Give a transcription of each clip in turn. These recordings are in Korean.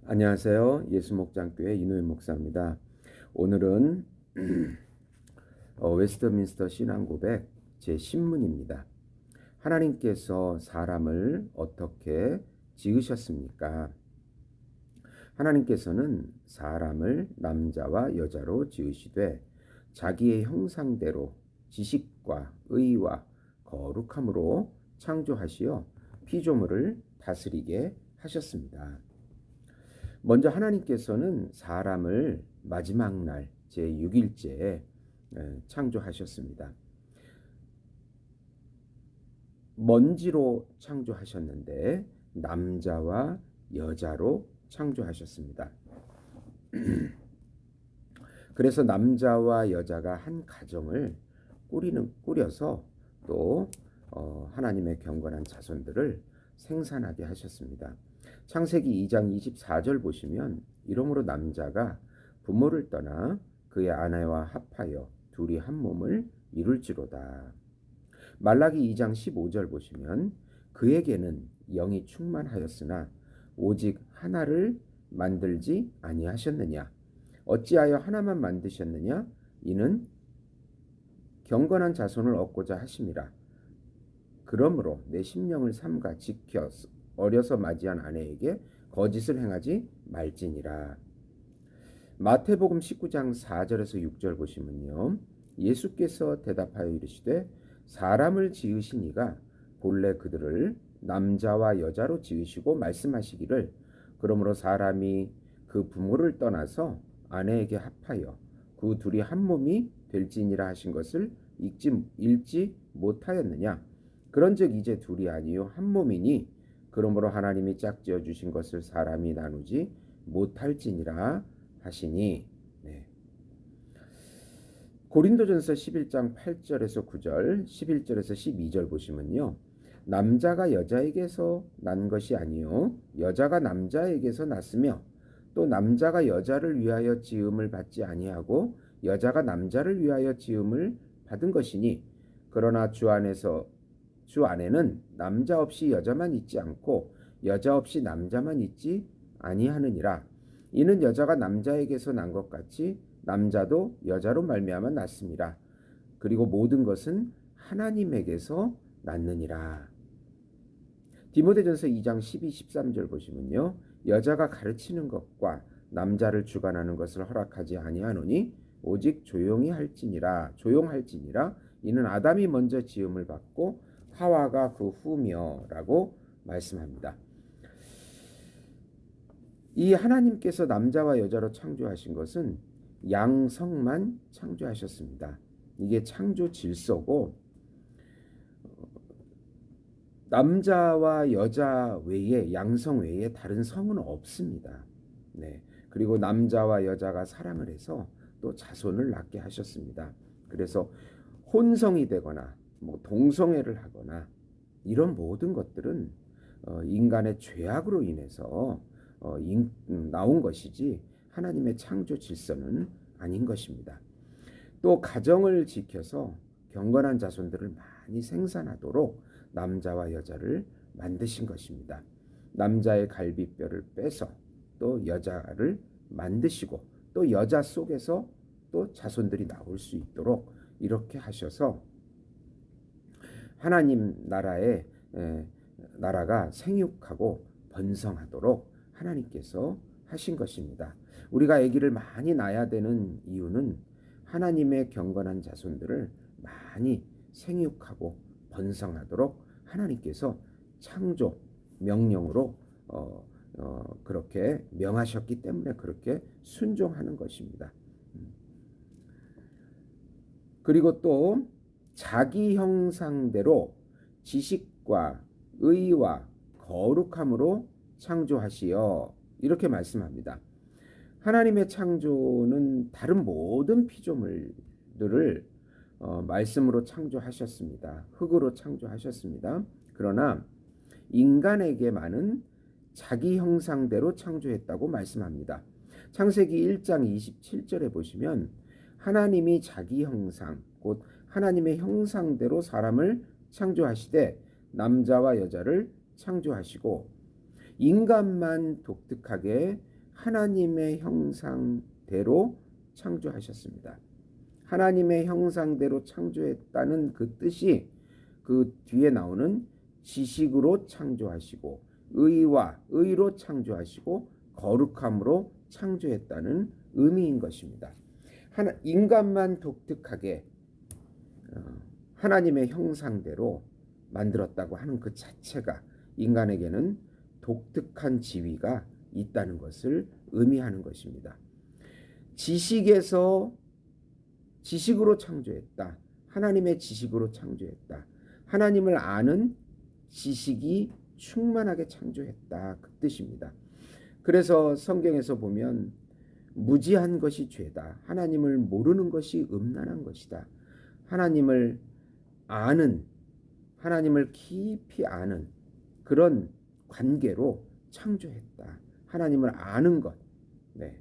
안녕하세요. 예수목장교회 이노현 목사입니다. 오늘은 웨스트민스터 신앙고백 제10문입니다. 하나님께서 사람을 어떻게 지으셨습니까? 하나님께서는 사람을 남자와 여자로 지으시되 자기의 형상대로 지식과 의와 거룩함으로 창조하시어 피조물을 다스리게 하셨습니다. 먼저 하나님께서는 사람을 마지막 날 제6일째에 창조하셨습니다. 먼지로 창조하셨는데 남자와 여자로 창조하셨습니다. 그래서 남자와 여자가 한 가정을 꾸려서 또 하나님의 경건한 자손들을 생산하게 하셨습니다. 창세기 2장 24절 보시면 이러므로 남자가 부모를 떠나 그의 아내와 합하여 둘이 한 몸을 이룰지로다. 말라기 2장 15절 보시면 그에게는 영이 충만하였으나 오직 하나를 만들지 아니하셨느냐. 어찌하여 하나만 만드셨느냐. 이는 경건한 자손을 얻고자 하심이라. 그러므로 내 심령을 삼가 지켜 어려서 맞이한 아내에게 거짓을 행하지 말지니라. 마태복음 19장 4절에서 6절 보시면요. 예수께서 대답하여 이르시되 사람을 지으신 이가 본래 그들을 남자와 여자로 지으시고 말씀하시기를 그러므로 사람이 그 부모를 떠나서 아내에게 합하여 그 둘이 한 몸이 될지니라 하신 것을 읽지 못하였느냐. 그런즉 이제 둘이 아니요 한 몸이니 그러므로 하나님이 짝지어 주신 것을 사람이 나누지 못할지니라 하시니. 네. 고린도전서 11장 8절에서 9절, 11절에서 12절 보시면요. 남자가 여자에게서 난 것이 아니요 여자가 남자에게서 났으며 또 남자가 여자를 위하여 지음을 받지 아니하고 여자가 남자를 위하여 지음을 받은 것이니 그러나 주 안에는 남자 없이 여자만 있지 않고 여자 없이 남자만 있지 아니하느니라. 이는 여자가 남자에게서 난 것 같이 남자도 여자로 말미암아 났습니다. 그리고 모든 것은 하나님에게서 났느니라. 디모데전서 2장 12, 13절 보시면요. 여자가 가르치는 것과 남자를 주관하는 것을 허락하지 아니하노니 오직 조용할지니라. 이는 아담이 먼저 지음을 받고 하와가 그 후며라고 말씀합니다. 이 하나님께서 남자와 여자로 창조하신 것은 양성만 창조하셨습니다. 이게 창조 질서고 남자와 여자 외에 양성 외에 다른 성은 없습니다. 네. 그리고 남자와 여자가 사랑을 해서 또 자손을 낳게 하셨습니다. 그래서 혼성이 되거나 동성애를 하거나 이런 모든 것들은 인간의 죄악으로 인해서 나온 것이지 하나님의 창조 질서는 아닌 것입니다. 또 가정을 지켜서 경건한 자손들을 많이 생산하도록 남자와 여자를 만드신 것입니다. 남자의 갈비뼈를 빼서 또 여자를 만드시고 또 여자 속에서 또 자손들이 나올 수 있도록 이렇게 하셔서 하나님 나라가 생육하고 번성하도록 하나님께서 하신 것입니다. 우리가 아기를 많이 낳아야 되는 이유는 하나님의 경건한 자손들을 많이 생육하고 번성하도록 하나님께서 창조 명령으로 그렇게 명하셨기 때문에 그렇게 순종하는 것입니다. 그리고 또 자기 형상대로 지식과 의와 거룩함으로 창조하시어 이렇게 말씀합니다. 하나님의 창조는 다른 모든 피조물들을 말씀으로 창조하셨습니다. 흙으로 창조하셨습니다. 그러나 인간에게만은 자기 형상대로 창조했다고 말씀합니다. 창세기 1장 27절에 보시면 하나님이 자기 형상 곧 하나님의 형상대로 사람을 창조하시되 남자와 여자를 창조하시고 인간만 독특하게 하나님의 형상대로 창조하셨습니다. 하나님의 형상대로 창조했다는 그 뜻이 그 뒤에 나오는 지식으로 창조하시고 의와 의로 창조하시고 거룩함으로 창조했다는 의미인 것입니다. 인간만 독특하게 하나님의 형상대로 만들었다고 하는 그 자체가 인간에게는 독특한 지위가 있다는 것을 의미하는 것입니다. 지식으로 창조했다. 하나님의 지식으로 창조했다. 하나님을 아는 지식이 충만하게 창조했다. 그 뜻입니다. 그래서 성경에서 보면 무지한 것이 죄다. 하나님을 모르는 것이 음란한 것이다. 하나님을 아는, 하나님을 깊이 아는 그런 관계로 창조했다. 하나님을 아는 것. 네.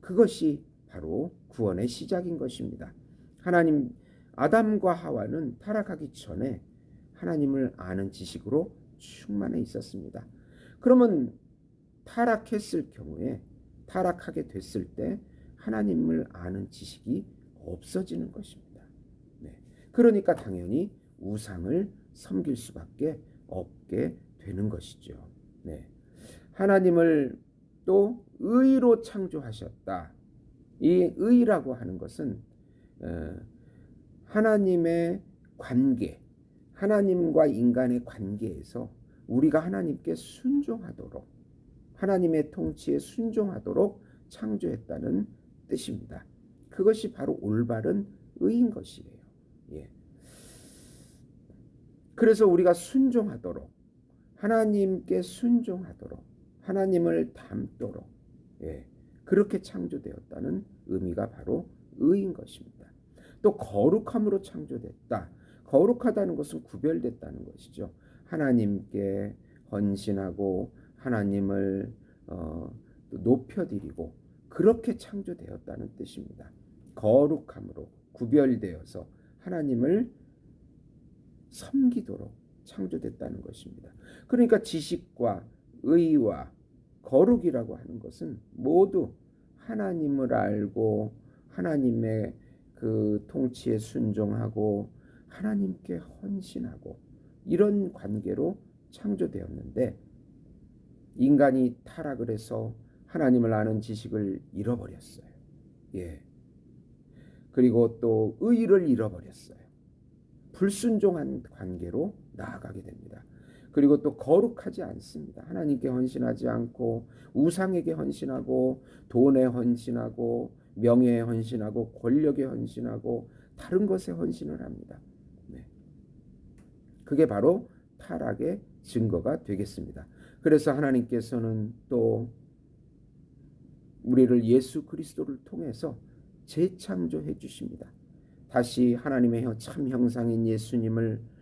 그것이 바로 구원의 시작인 것입니다. 아담과 하와는 타락하기 전에 하나님을 아는 지식으로 충만해 있었습니다. 그러면 타락하게 됐을 때 하나님을 아는 지식이 없어지는 것입니다. 네. 그러니까 당연히 우상을 섬길 수밖에 없게 되는 것이죠. 네. 하나님을 또 의로 창조하셨다. 이 의라고 하는 것은 하나님의 관계, 하나님과 인간의 관계에서 우리가 하나님께 순종하도록, 하나님의 통치에 순종하도록 창조했다는 뜻입니다. 그것이 바로 올바른 의인 것이에요. 예. 그래서 우리가 순종하도록, 하나님께 순종하도록, 하나님을 닮도록, 예, 그렇게 창조되었다는 의미가 바로 의인 것입니다. 또 거룩함으로 창조됐다. 거룩하다는 것은 구별됐다는 것이죠. 하나님께 헌신하고 하나님을 높여드리고 그렇게 창조되었다는 뜻입니다. 거룩함으로 구별되어서 하나님을 섬기도록 창조됐다는 것입니다. 그러니까 지식과 의와 거룩이라고 하는 것은 모두 하나님을 알고 하나님의 그 통치에 순종하고 하나님께 헌신하고 이런 관계로 창조되었는데 인간이 타락을 해서 하나님을 아는 지식을 잃어버렸어요. 예. 그리고 또 의를 잃어버렸어요. 불순종한 관계로 나아가게 됩니다. 그리고 또 거룩하지 않습니다. 하나님께 헌신하지 않고 우상에게 헌신하고 돈에 헌신하고 명예에 헌신하고 권력에 헌신하고 다른 것에 헌신을 합니다. 네. 그게 바로 타락의 증거가 되겠습니다. 그래서 하나님께서는 또 우리를 예수 그리스도를 통해서 재창조해 주십니다. 다시 하나님의 참 형상인 예수님을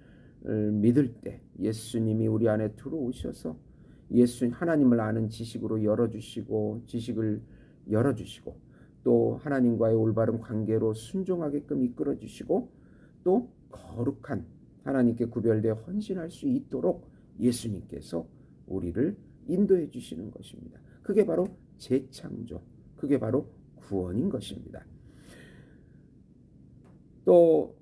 믿을 때 예수님이 우리 안에 들어오셔서 하나님을 아는 지식으로 지식을 열어주시고 또 하나님과의 올바른 관계로 순종하게끔 이끌어주시고 또 거룩한 하나님께 구별되어 헌신할 수 있도록 예수님께서 우리를 인도해 주시는 것입니다. 그게 바로 재창조, 그게 바로 구원인 것입니다. 또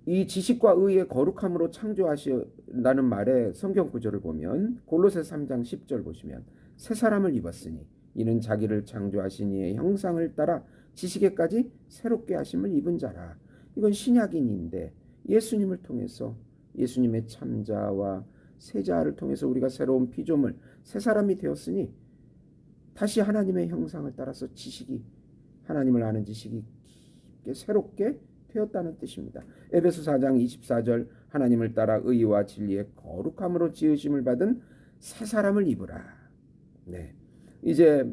이 지식과 의의 거룩함으로 창조하신다는 말의 성경 구절을 보면 골로새 3장 10절 보시면 새 사람을 입었으니 이는 자기를 창조하신 이의 형상을 따라 지식에까지 새롭게 하심을 입은 자라. 이건 신약인인데 예수님을 통해서 예수님의 참자와 세자를 통해서 우리가 새로운 피조물 새 사람이 되었으니 다시 하나님의 형상을 따라서 하나님을 아는 지식이 깊게 새롭게 되었다는 뜻입니다. 에베소 4장 24절 하나님을 따라 의와 진리의 거룩함으로 지으심을 받은 새 사람을 입으라. 네. 이제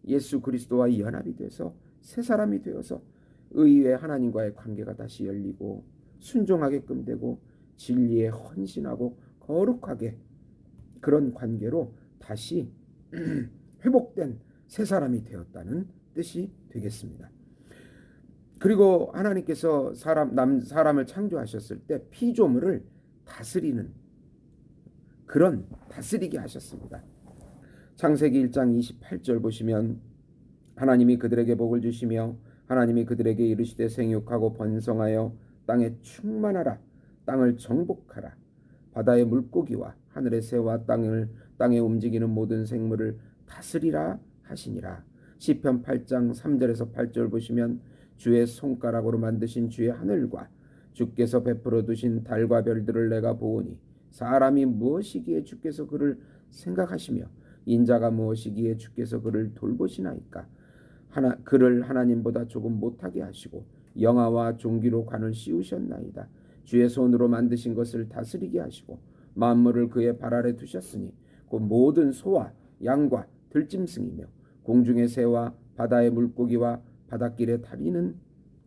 예수 그리스도와 연합이 돼서 새 사람이 되어서 의의 하나님과의 관계가 다시 열리고 순종하게끔 되고 진리에 헌신하고 거룩하게 그런 관계로 다시 회복된 새 사람이 되었다는 뜻이 되겠습니다. 그리고 하나님께서 사람을 창조하셨을 때 피조물을 다스리는 그런 다스리게 하셨습니다. 창세기 1장 28절 보시면 하나님이 그들에게 복을 주시며 하나님이 그들에게 이르시되 생육하고 번성하여 땅에 충만하라. 땅을 정복하라. 바다의 물고기와 하늘의 새와 땅에 움직이는 모든 생물을 다스리라 하시니라. 시편 8장 3절에서 8절 보시면 주의 손가락으로 만드신 주의 하늘과 주께서 베풀어 두신 달과 별들을 내가 보오니 사람이 무엇이기에 주께서 그를 생각하시며 인자가 무엇이기에 주께서 그를 돌보시나이까. 그를 하나님보다 조금 못하게 하시고 영아와 종기로 관을 씌우셨나이다. 주의 손으로 만드신 것을 다스리게 하시고 만물을 그의 발 아래 두셨으니 그 모든 소와 양과 들짐승이며 공중의 새와 바다의 물고기와 바닷길에 다니는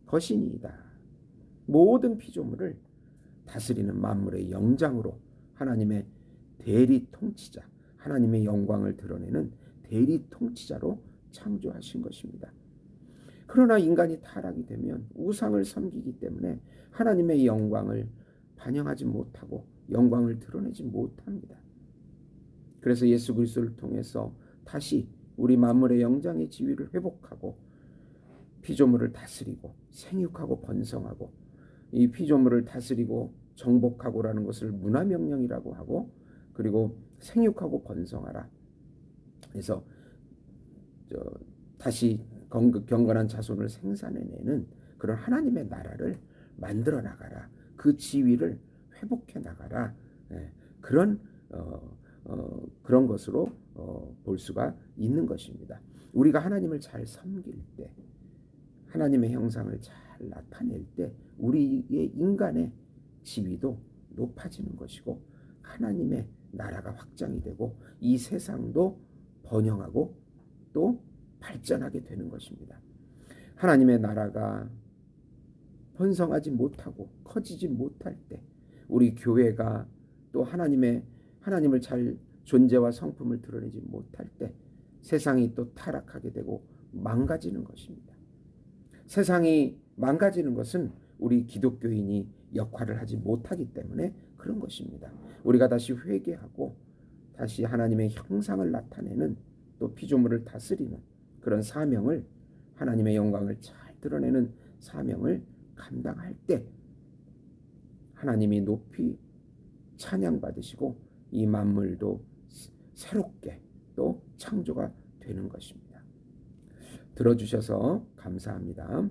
것이니이다. 모든 피조물을 다스리는 만물의 영장으로 하나님의 대리 통치자, 하나님의 영광을 드러내는 대리 통치자로 창조하신 것입니다. 그러나 인간이 타락이 되면 우상을 섬기기 때문에 하나님의 영광을 반영하지 못하고 영광을 드러내지 못합니다. 그래서 예수 그리스도를 통해서 다시 우리 만물의 영장의 지위를 회복하고 피조물을 다스리고 생육하고 번성하고, 이 피조물을 다스리고 정복하고라는 것을 문화명령이라고 하고, 그리고 생육하고 번성하라. 그래서 다시 경건한 자손을 생산해내는 그런 하나님의 나라를 만들어 나가라. 그 지위를 회복해 나가라. 그런 그런 것으로 볼 수가 있는 것입니다. 우리가 하나님을 잘 섬길 때, 하나님의 형상을 잘 나타낼 때 우리의 인간의 지위도 높아지는 것이고 하나님의 나라가 확장이 되고 이 세상도 번영하고 또 발전하게 되는 것입니다. 하나님의 나라가 번성하지 못하고 커지지 못할 때, 우리 교회가 또 하나님을 잘 존재와 성품을 드러내지 못할 때 세상이 또 타락하게 되고 망가지는 것입니다. 세상이 망가지는 것은 우리 기독교인이 역할을 하지 못하기 때문에 그런 것입니다. 우리가 다시 회개하고 다시 하나님의 형상을 나타내는, 또 피조물을 다스리는 그런 사명을, 하나님의 영광을 잘 드러내는 사명을 감당할 때 하나님이 높이 찬양받으시고 이 만물도 새롭게 또 창조가 되는 것입니다. 들어주셔서 감사합니다.